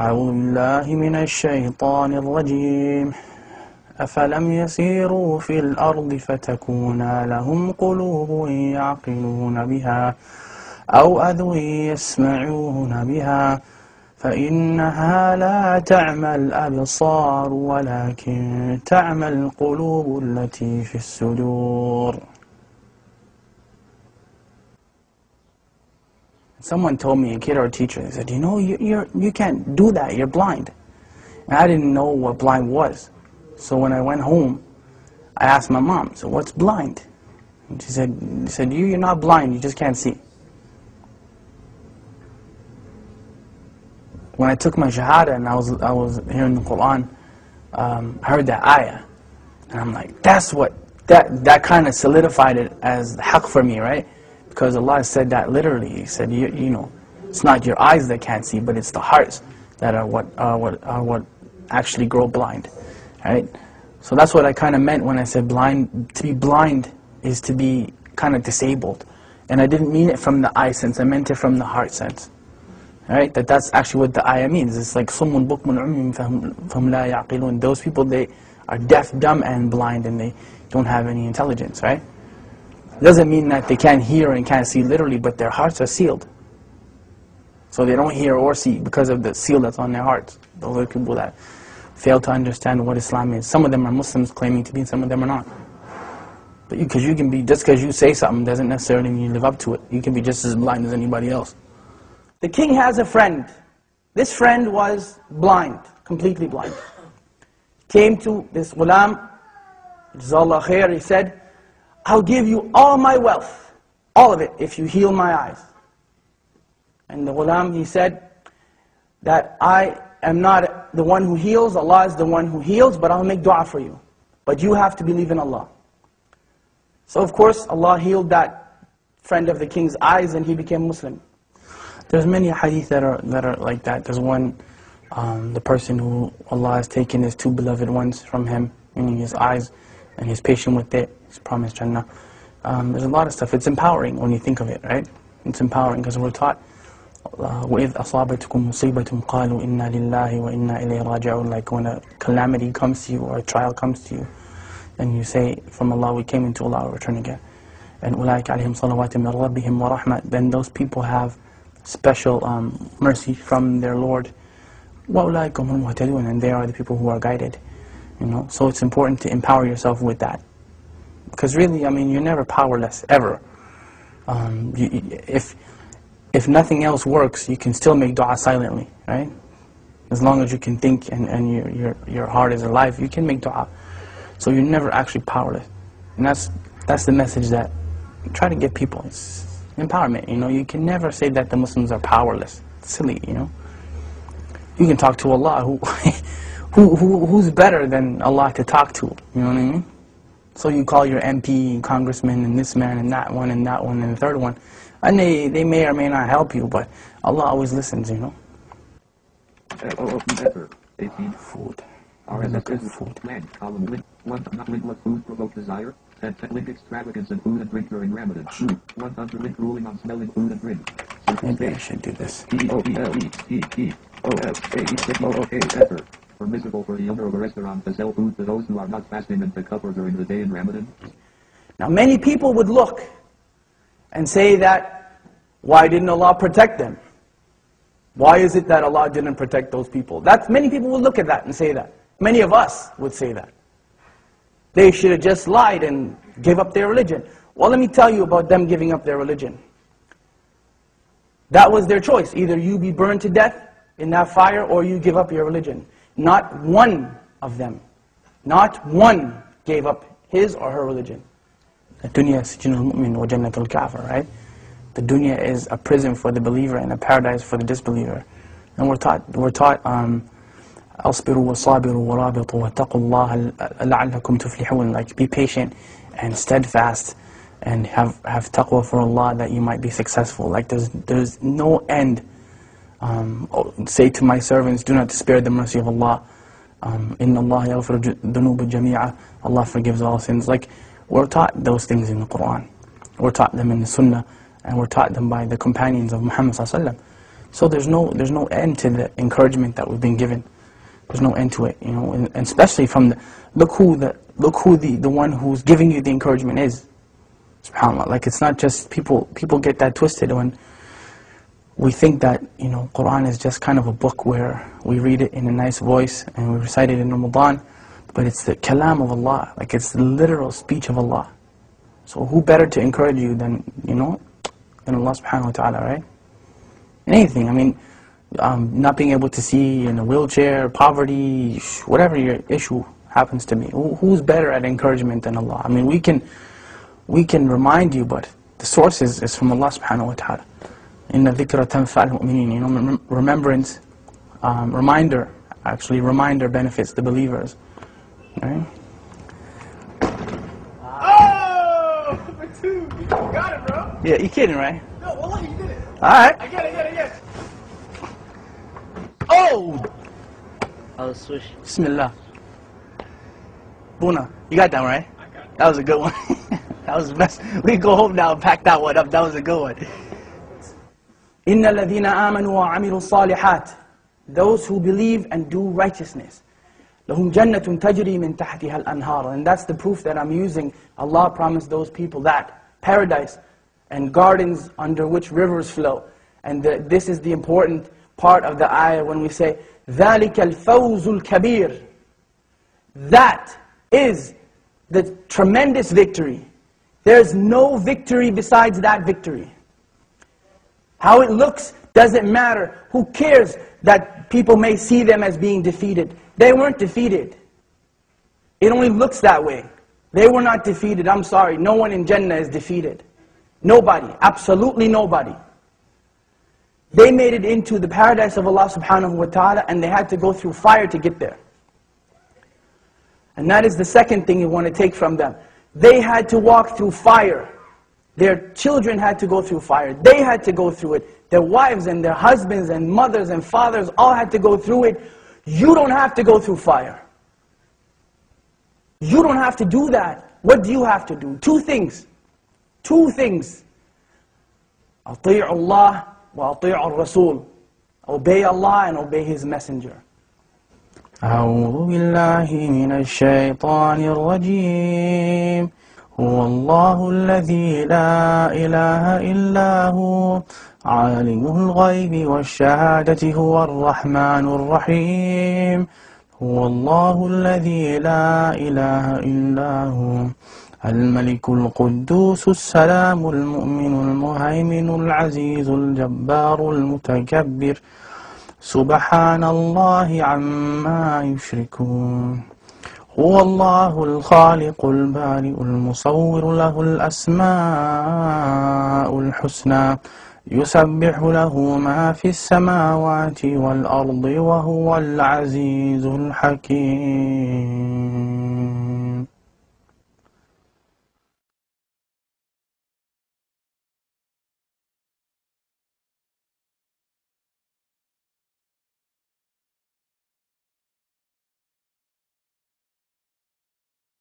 أعوذ بالله من الشيطان الرجيم أفلم يسيروا في الأرض فتكون لهم قلوب يعقلون بها أو أذن يسمعون بها فإنها لا تعمى الأبصار ولكن تعمى القلوب التي في الصدور. Someone told me, a kid or a teacher, they said, you know, you can't do that, you're blind. And I didn't know what blind was. So when I went home, I asked my mom, so what's blind? And she said, you're not blind, you just can't see. When I took my shahada and I was hearing the Quran, I heard that ayah. And I'm like, that kind of solidified it as the haqq for me, right? Because Allah said that literally. He said, you know, it's not your eyes that can't see, but it's the hearts that are what actually grow blind, right? So that's what I kind of meant when I said blind. To be blind is to be kind of disabled, and I didn't mean it from the eye sense. I meant it from the heart sense, right? That's actually what the ayah means. It's like summun bukmun umyun fahum la ya'qilun. Those people, they are deaf, dumb, and blind, and they don't have any intelligence, right? It doesn't mean that they can't hear and can't see literally, but their hearts are sealed. So they don't hear or see because of the seal that's on their hearts. Those are people that fail to understand what Islam is. Some of them are Muslims claiming to be, and some of them are not. But because you can be, just because you say something doesn't necessarily mean you live up to it. You can be just as blind as anybody else. The king has a friend. This friend was blind, completely blind. Came to this ghulam, Jazakallah khair, he said, I'll give you all my wealth, all of it, if you heal my eyes. And the ghulam, he said that I am not the one who heals, Allah is the one who heals, but I'll make dua for you. But you have to believe in Allah. So of course, Allah healed that friend of the king's eyes and he became Muslim. There's many hadith that are like that. There's one, the person who Allah has taken his two beloved ones from him, meaning his eyes, and he's patient with it. He's promised Jannah. There's a lot of stuff. It's empowering when you think of it, right? It's empowering because we're taught, وَإِذْ أَصَابَتْكُمْ مُصِيبَةٌ قَالُوا إِنَّا لِلَّهِ وَإِنَّا إِلَيْهِ رَاجِعُونَ. Like when a calamity comes to you or a trial comes to you, then you say, from Allah we came, into Allah we return again. And أُولَٰئِكَ عَلَيْهِمْ صَلَوَاتٍ مِّن رَبِّهِمْ وَرَحْمَةٍ. Then those people have special mercy from their Lord. وَأُولَٰئِكَ هُمُ الْمُهْتَدُونَ. And they are the people who are guided. You know, so it's important to empower yourself with that. Because really, I mean, you're never powerless, ever. If nothing else works, you can still make dua silently, right? As long as you can think and your heart is alive, you can make dua. So you're never actually powerless. And that's the message that I try to give people. It's empowerment, you know. You can never say that the Muslims are powerless. It's silly, you know. You can talk to Allah, who's better than Allah to talk to, you know what I mean? So you call your MP, congressman, and this man, and that one, and the third one. And they may or may not help you, but Allah always listens, you know. Food. Food. Link, 1, not link what food provoke desire. 10, link extravagance in food and drink during Ramadan. 100 link ruling on smelling food and drink. Maybe I should do this. Permissible for the owner of a restaurant to sell food to those who are not fasting and to cover during the day in Ramadan. Now many people would look and say that, why didn't Allah protect them? Why is it that Allah didn't protect those people? Many people would look at that and say that. Many of us would say that. They should have just lied and gave up their religion. Well, let me tell you about them giving up their religion. That was their choice. Either you be burned to death in that fire or you give up your religion. Not one of them, not one gave up his or her religion. The dunya sijnul mu'min wa jannatul kafir, right? The dunya is a prison for the believer and a paradise for the disbeliever. And we're taught أَصْبِرُوا وَصَابِرُوا وَرَابِطُوا وَاتَّقُوا اللَّهَ لَعَلَّكُمْ تُفْلِحُونَ. Like be patient and steadfast and have taqwa for Allah that you might be successful. Like there's no end. Say to my servants, do not despair the mercy of Allah. Inna Allah yaghfiru dhunuba jami'a. Allah forgives all sins. Like we're taught those things in the Quran. We're taught them in the Sunnah, and we're taught them by the companions of Muhammad sallallahu alaihi wasallam. So there's no end to the encouragement that we've been given. There's no end to it, you know, and especially from look who the one who's giving you the encouragement is. SubhanAllah. Like, it's not just people get that twisted when we think that, you know, Quran is just kind of a book where we read it in a nice voice and we recite it in Ramadan, but it's the kalam of Allah, like it's the literal speech of Allah. So who better to encourage you than, you know, than Allah subhanahu wa ta'ala, right? In anything, I mean, not being able to see, in a wheelchair, poverty, whatever your issue happens to be, who's better at encouragement than Allah? I mean, we can remind you, but the source is from Allah subhanahu wa ta'ala. Inna dhikra tanfa'al mu'minin, you know, remembrance, reminder benefits the believers. Right? Oh, for two. You got it, bro. Yeah, you kidding, right? No, wallah, you did it. Alright. I get it. Oh! I'll switch. Bismillah. Buna, you got that one, right? I got it. That was a good one. That was the best. We can go home now and pack that one up. That was a good one. إِنَّ الَّذِينَ آمَنُوا وَعَمِلُوا الصَّالِحَاتِ, those who believe and do righteousness. لَهُمْ جَنَّةٌ تَجْرِي مِنْ تَحْتِهَا الْأَنْهَارُ. And that's the proof that I'm using. Allah promised those people that. Paradise and gardens under which rivers flow. And this is the important part of the ayah when we say, ذَلِكَ الْفَوْزُ الْكَبِيرُ. That is the tremendous victory. There's no victory besides that victory. How it looks doesn't matter. Who cares that people may see them as being defeated? They weren't defeated. It only looks that way. They were not defeated. I'm sorry. No one in Jannah is defeated. Nobody. Absolutely nobody. They made it into the paradise of Allah subhanahu wa ta'ala, and they had to go through fire to get there. And that is the second thing you want to take from them. They had to walk through fire. Their children had to go through fire. They had to go through it. Their wives and their husbands and mothers and fathers all had to go through it. You don't have to go through fire. You don't have to do that. What do you have to do? Two things. Two things. أطيعوا الله وأطيعوا الرسول. Obey Allah and obey His Messenger. أعوذ بالله من الشيطان الرجيم. هو الله الذي لا إله إلا هو عالم الغيب والشهادة هو الرحمن الرحيم. هو الله الذي لا إله إلا هو الملك القدوس السلام المؤمن المهيمن العزيز الجبار المتكبر سبحان الله عما يشركون. هو الله الخالق البارئ المصور له الأسماء الحسنى يسبح له ما في السماوات والأرض وهو العزيز الحكيم.